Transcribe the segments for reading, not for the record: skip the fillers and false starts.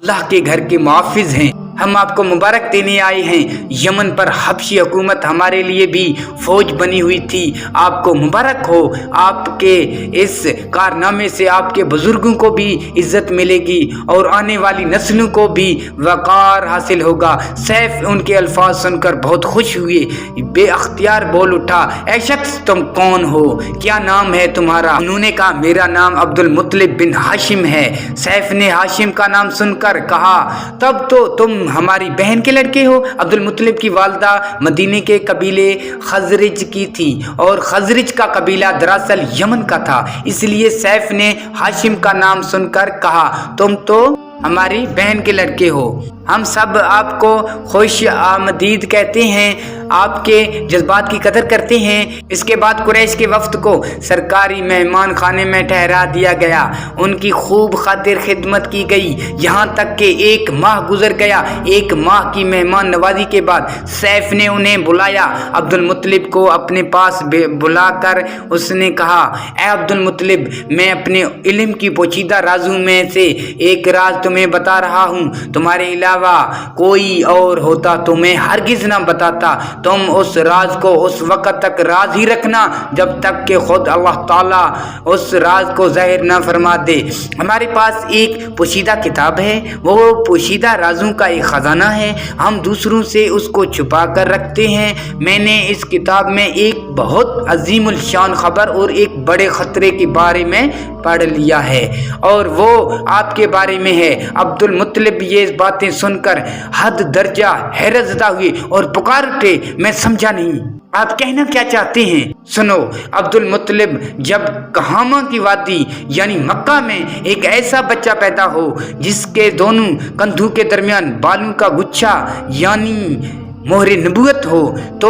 अल्लाह के घर के मुहाफिज हैं। हम आपको मुबारक देने आए हैं। यमन पर हबशी हुकूमत हमारे लिए भी फौज बनी हुई थी। आपको मुबारक हो। आपके इस कारनामे से आपके बुजुर्गों को भी इज्जत मिलेगी और आने वाली नस्लों को भी वक़ार हासिल होगा। सैफ उनके अल्फाज सुनकर बहुत खुश हुए, बेअख्तियार बोल उठा, ऐ शख्स तुम कौन हो, क्या नाम है तुम्हारा? उन्होंने कहा मेरा नाम अब्दुल मुत्तलिब बिन हाशिम है। सैफ ने हाशिम का नाम सुनकर कहा तब तो तुम हमारी बहन के लड़के हो। अब्दुल मुत्तलिब की वालदा मदीने के कबीले खजरज की थी और खजरज का कबीला दरअसल यमन का था। इसलिए सैफ ने हाशिम का नाम सुनकर कहा तुम तो हमारी बहन के लड़के हो। हम सब आपको खुश आमदीद कहते हैं, आपके जज्बात की कदर करते हैं। इसके बाद कुरैश के वफ्द को सरकारी मेहमान खाने में ठहरा दिया गया। उनकी खूब खातिर खिदमत की गई, यहाँ तक कि 1 माह गुजर गया। 1 माह की मेहमान नवाजी के बाद सैफ ने उन्हें बुलाया। अब्दुल मुत्तलिब को अपने पास बुलाकर उसने कहा ऐ अब्दुल मुत्तलिब, मैं अपने इल्म की पोशीदा राजों में से एक राज तुम्हें बता रहा हूँ। तुम्हारे अलावा कोई और होता तो मैं हरगिज ना बताता। तुम उस राज को उस वक्त तक राज ही रखना जब तक कि खुद अल्लाह ताला उस राज को जाहिर ना फरमा दे। हमारे पास एक पोशीदा किताब है, वो पोशीदा राजों का एक खजाना है। हम दूसरों से उसको छुपा कर रखते हैं। मैंने इस किताब में एक बहुत अजीमुल शान खबर और एक बड़े खतरे के बारे में पढ़ लिया है और वो आपके बारे में है। अब्दुल मुत्तलिब ये बातें सुनकर हद दर्जा हैरतज़दा हुए और पुकार उठे मैं समझा नहीं, आप कहना क्या चाहते हैं? सुनो, अब्दुल मुत्तलिब जब कहामा की वादी यानी मक्का में एक ऐसा बच्चा पैदा हो जिसके दोनों कंधों के दरमियान बालों का गुच्छा यानी मोहरे नबूवत हो तो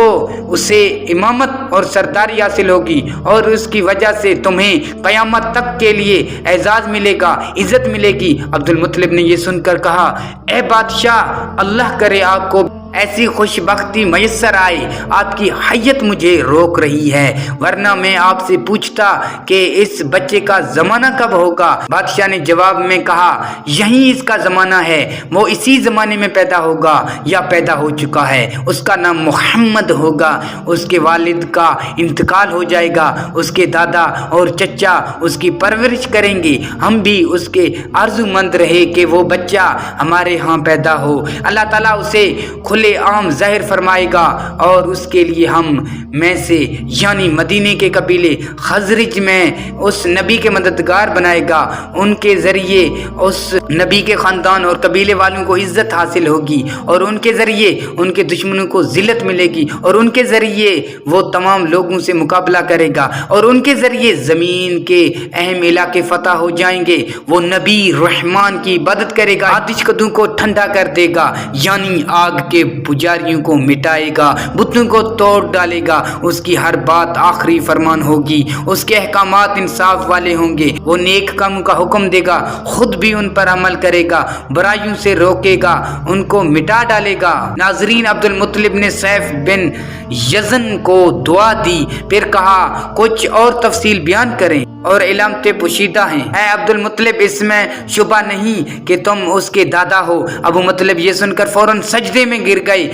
उसे इमामत और सरदारी हासिल होगी और उसकी वजह से तुम्हें क़यामत तक के लिए एजाज़ मिलेगा, इज़्ज़त मिलेगी। अब्दुल मुत्तलिब ने यह सुनकर कहा ए बादशाह, अल्लाह करे आपको ऐसी खुशबख्ती मैसर आए। आपकी हैयत मुझे रोक रही है, वरना मैं आपसे पूछता कि इस बच्चे का ज़माना कब होगा। बादशाह ने जवाब में कहा यही इसका ज़माना है, वो इसी ज़माने में पैदा होगा या पैदा हो चुका है। उसका नाम मोहम्मद होगा। उसके वालिद का इंतकाल हो जाएगा, उसके दादा और चचा उसकी परवरिश करेंगे। हम भी उसके आरज़ूमंद रहे कि वो बच्चा हमारे यहाँ पैदा हो। अल्लाह ताला उसे खुले आम ज़ाहिर फरमाएगा और उसके लिए हम में से यानी मदीने के कबीले खजरज में उस नबी के मददगार बनाएगा। उनके ज़रिए उस नबी के ख़ानदान और कबीले वालों को इज़्ज़त हासिल होगी और उनके ज़रिए उनके दुश्मनों को ज़िल्लत मिलेगी और उनके ज़रिए वो तमाम लोगों से मुकाबला करेगा और उनके ज़रिए ज़मीन के अहम इलाके फ़तह हो जाएंगे। वो नबी रहमान की इबादत करेगा, आतिश कदों को ठंडा कर देगा यानी आग के पुजारियों को मिटाएगा, बुतों को तोड़ डालेगा। उसकी हर बात आखिरी फरमान होगी, उसके अहकामात इंसाफ वाले होंगे। वो नेक कामों का हुक्म देगा, खुद भी उन पर अमल करेगा, बुराइयों से रोकेगा, उनको मिटा डालेगा। नाजरीन, अब्दुल मुत्तलिब ने सैफ बिन यज़न को दुआ दी, फिर कहा कुछ और तफसील बयान करें और इलामतें पोशीदा हैं। ऐ अब्दुल मुत्तलिब, इसमें शुबा नहीं कि तुम उसके दादा हो। अबू मुत्तलिब ये सुनकर फौरन सजदे में गिर गए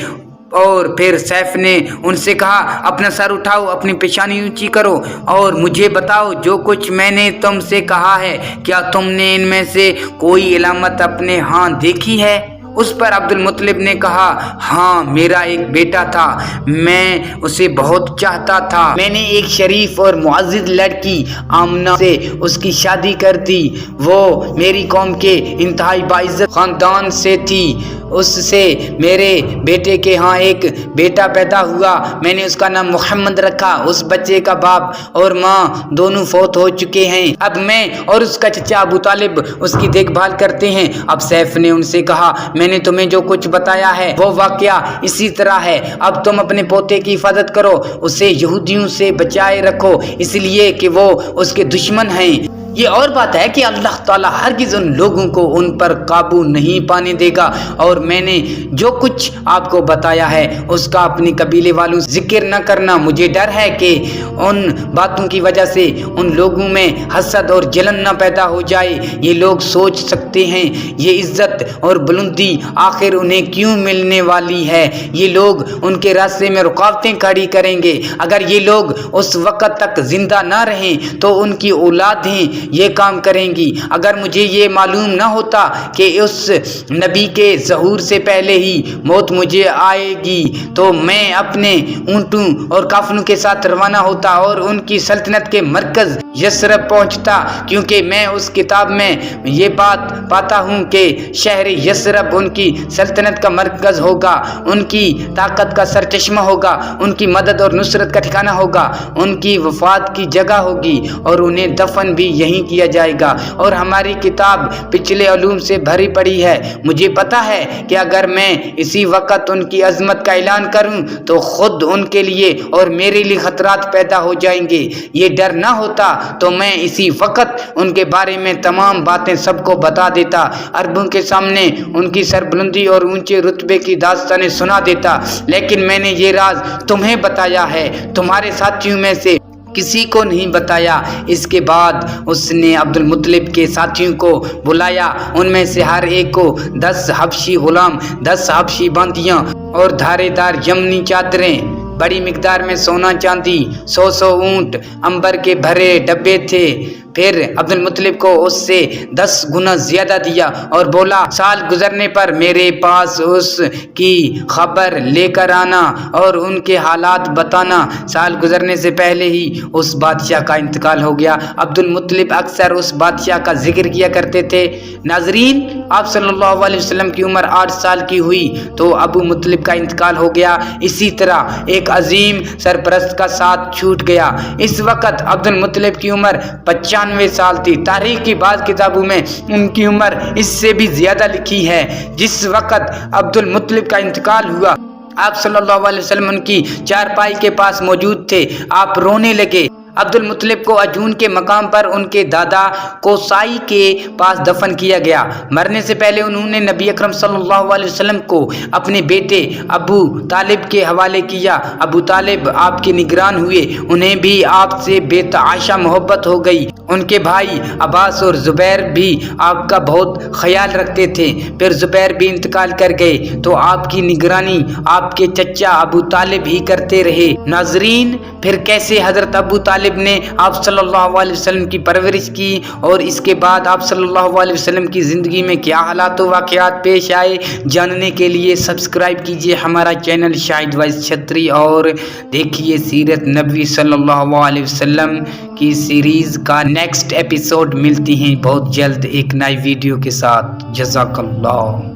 और फिर सैफ ने उनसे कहा अपना सर उठाओ, अपनी पेशानी ऊंची करो और मुझे बताओ जो कुछ मैंने तुमसे कहा है, क्या तुमने इनमें से कोई इलामत अपने हाथ देखी है? उस पर अब्दुल मुत्तलिब ने कहा हाँ, मेरा एक बेटा था, मैं उसे बहुत चाहता था। मैंने एक शरीफ और मुअज़्ज़ज़ लड़की आमना से उसकी शादी कर दी। वो मेरी कौम के इंतहाई बाइज़्ज़त ख़ानदान से थी। उससे मेरे बेटे के यहाँ एक बेटा पैदा हुआ। मैंने उसका नाम मोहम्मद रखा। उस बच्चे का बाप और माँ दोनों फौत हो चुके हैं। अब मैं और उसका चचा अबू तालिब उसकी देखभाल करते हैं। अब सैफ ने उनसे कहा मैंने तुम्हें जो कुछ बताया है वो वाकया इसी तरह है। अब तुम अपने पोते की हिफाजत करो, उसे यहूदियों से बचाए रखो, इसलिए कि वो उसके दुश्मन हैं। یہ اور بات ہے کہ اللہ تعالیٰ ہرگز ان لوگوں کو ان پر قابو نہیں پانے دے گا، اور میں نے جو کچھ آپ کو بتایا ہے اس کا اپنے قبیلے والوں ذکر نہ کرنا۔ مجھے ڈر ہے کہ ان باتوں کی وجہ سے ان لوگوں میں حسد اور جلن نہ پیدا ہو جائے۔ یہ لوگ سوچ سکتے ہیں یہ عزت اور بلندی آخر انہیں کیوں ملنے والی ہے؟ یہ لوگ ان کے راستے میں رکاوٹیں کھڑی کریں گے۔ اگر یہ لوگ اس وقت تک زندہ نہ رہیں تو ان کی اولادیں یہ کام کریں گی۔ اگر مجھے یہ معلوم نہ ہوتا کہ اس نبی کے ظہور سے پہلے ہی موت مجھے آئے گی تو میں اپنے اونٹوں اور کافلوں کے ساتھ روانہ ہوتا اور ان کی سلطنت کے مرکز یثرب پہنچتا، کیونکہ میں اس کتاب میں یہ بات پاتا ہوں کہ شہر یثرب ان کی سلطنت کا مرکز ہوگا، ان کی طاقت کا سرچشمہ ہوگا، ان کی مدد اور نصرت کا ٹھکانہ ہوگا، ان کی وفات کی جگہ ہوگی اور انہیں دفن بھی یہیں کیا جائے گا۔ اور ہماری کتاب پچھلے علوم سے بھری پڑی ہے۔ مجھے پتا ہے کہ اگر میں اسی وقت ان کی عظمت کا اعلان کروں تو خود ان کے لیے اور میرے لیے خطرات پیدا ہو جائیں گے۔ یہ ڈر نہ ہوتا تو میں اسی وقت ان کے بارے میں تمام باتیں سب کو بتا دیتا، عربوں کے سامنے ان کی سربلندی اور اونچے رتبے کی داستانیں سنا دیتا، لیکن میں نے یہ راز تمہیں بتایا ہے، تمہارے ساتھیوں میں سے کسی کو نہیں بتایا۔ اس کے بعد اس نے عبد المطلب کے ساتھیوں کو بلایا، ان میں سے ہر ایک کو 10 حبشی غلام، 10 حبشی باندیاں اور دھارے دار یمنی چادریں، بڑی مقدار میں سونا چاندی، 100 اونٹ، عنبر کے بھرے ڈبے تھے۔ پھر عبد المطلب کو اس سے 10 گنا زیادہ دیا اور بولا، سال گزرنے پر میرے پاس اس کی خبر لے کر آنا اور ان کے حالات بتانا۔ سال گزرنے سے پہلے ہی اس بادشاہ کا انتقال ہو گیا۔ عبد المطلب اکثر اس بادشاہ کا ذکر کیا کرتے تھے۔ ناظرین، آپ صلی اللہ علیہ وسلم کی عمر 8 سال کی ہوئی تو ابو مطلب کا انتقال ہو گیا۔ اسی طرح ایک عظیم سرپرست کا ساتھ چھوٹ گیا۔ اس وقت عبد المطلب کی عمر 95 سال تھی۔ تاریخ کی بعض کتابوں میں ان کی عمر اس سے بھی زیادہ لکھی ہے۔ جس وقت عبد المطلب کا انتقال ہوا، آپ صلی اللہ علیہ وسلم ان کی چارپائی کے پاس موجود تھے۔ آپ رونے لگے۔ عبد المطلب کو عجون کے مقام پر ان کے دادا کوسائی کے پاس دفن کیا گیا۔ مرنے سے پہلے انہوں نے نبی اکرم صلی اللہ علیہ وسلم کو اپنے بیٹے ابو طالب کے حوالے کیا۔ ابو طالب آپ کے نگران ہوئے، انہیں بھی آپ سے بے تحاشا محبت ہو گئی۔ ان کے بھائی عباس اور زبیر بھی آپ کا بہت خیال رکھتے تھے۔ پھر زبیر بھی انتقال کر گئے تو آپ کی نگرانی آپ کے چچا ابو طالب ہی کرتے رہے۔ ناظرین، پھر کیسے حضرت ابو طالب نے آپ صلی اللہ علیہ وسلم کی پرورش کی اور اس کے بعد آپ صلی اللہ علیہ وسلم کی زندگی میں کیا حالات و واقعات پیش آئے، جاننے کے لیے سبسکرائب کیجئے ہمارا چینل شاہد وائس چھتری اور دیکھیے سیرت نبوی صلی اللہ علیہ وسلم کی سیریز کا نیکسٹ ایپیسوڈ۔ ملتی ہیں بہت جلد ایک نئی ویڈیو کے ساتھ۔ جزاک اللہ۔